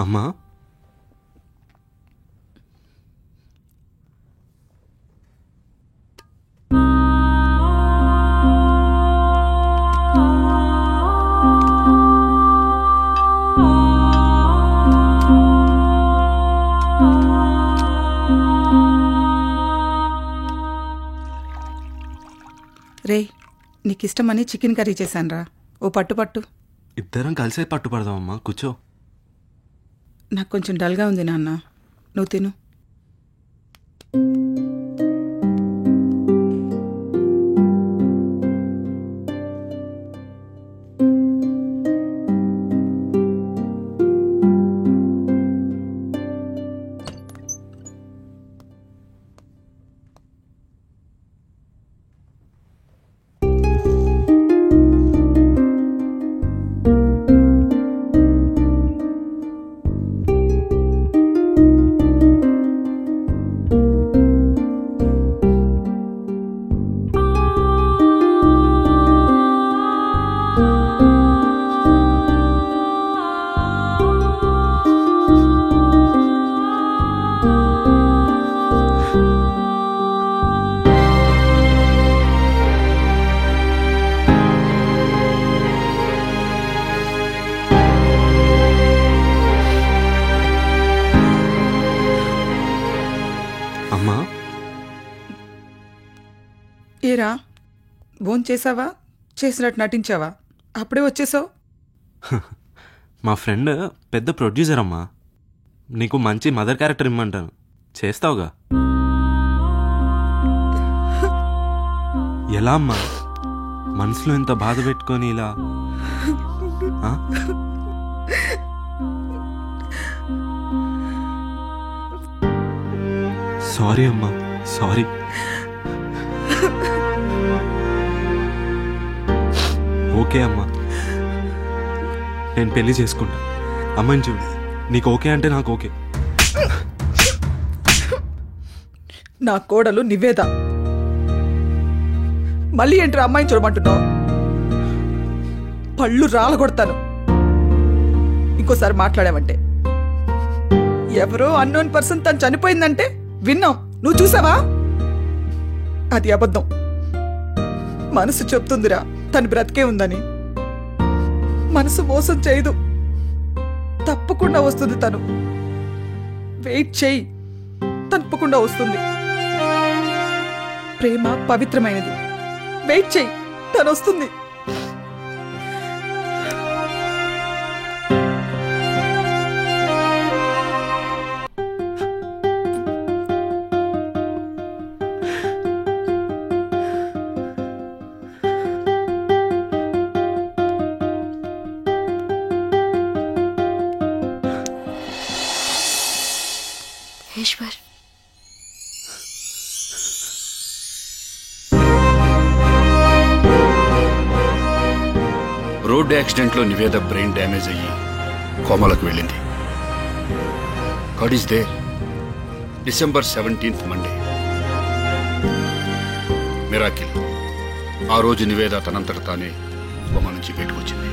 అమ్మా రే, నీకిష్టమని chicken curry చేశానురా, ఓ పట్టు. ఇద్దరం కలిసే పట్టుపడదామమ్మా, కూర్చో. నాకు కొంచెం డల్గా ఉంది నాన్న, నువ్వు తిను. అమ్మా ఏరా, భోంచేసావా? చేసినట్టు నటించావా? అప్పుడే వచ్చేసావు. మా ఫ్రెండ్ పెద్ద ప్రొడ్యూసర్ అమ్మా, నీకు మంచి మదర్ క్యారెక్టర్ ఇమ్మంటాను, చేస్తావుగా? ఎలా అమ్మా, మనసులో ఇంత బాధ పెట్టుకొని ఇలా? సారీ అమ్మా, సారీ. ఓకే అమ్మా, నేను పెళ్లి చేసుకుంటా. అమ్మాయిని చూడు, నీకు ఓకే అంటే నాకు ఓకే. నా కోడలు నివేద, మళ్ళీ ఏంట్రా అమ్మాయిని చూడమంటున్నావు? పళ్ళు రాలగొడతాను ఇంకోసారి మాట్లాడావంటే. ఎవరో అన్నోన్ పర్సన్ తను చనిపోయిందంటే విన్నాం, నువ్వు చూసావా? అది అబద్ధం. మనసు చెప్తుందిరా తను బ్రతికే ఉందని. మనసు మోసం చేయదు, తప్పకుండా వస్తుంది తను. వెయిట్ చేయి, తప్పకుండా వస్తుంది. ప్రేమ పవిత్రమైనది, వెయిట్ చేయి, తను వస్తుంది. ఈశ్వర్, రోడ్డు యాక్సిడెంట్లో నివేద బ్రెయిన్ డ్యామేజ్ అయ్యి కోమలకు వెళ్ళింది. God is there. December 17th Monday. Miracle. ఆ రోజు నివేద తనంతట తానే కోమ నుంచి బయటకు వచ్చింది.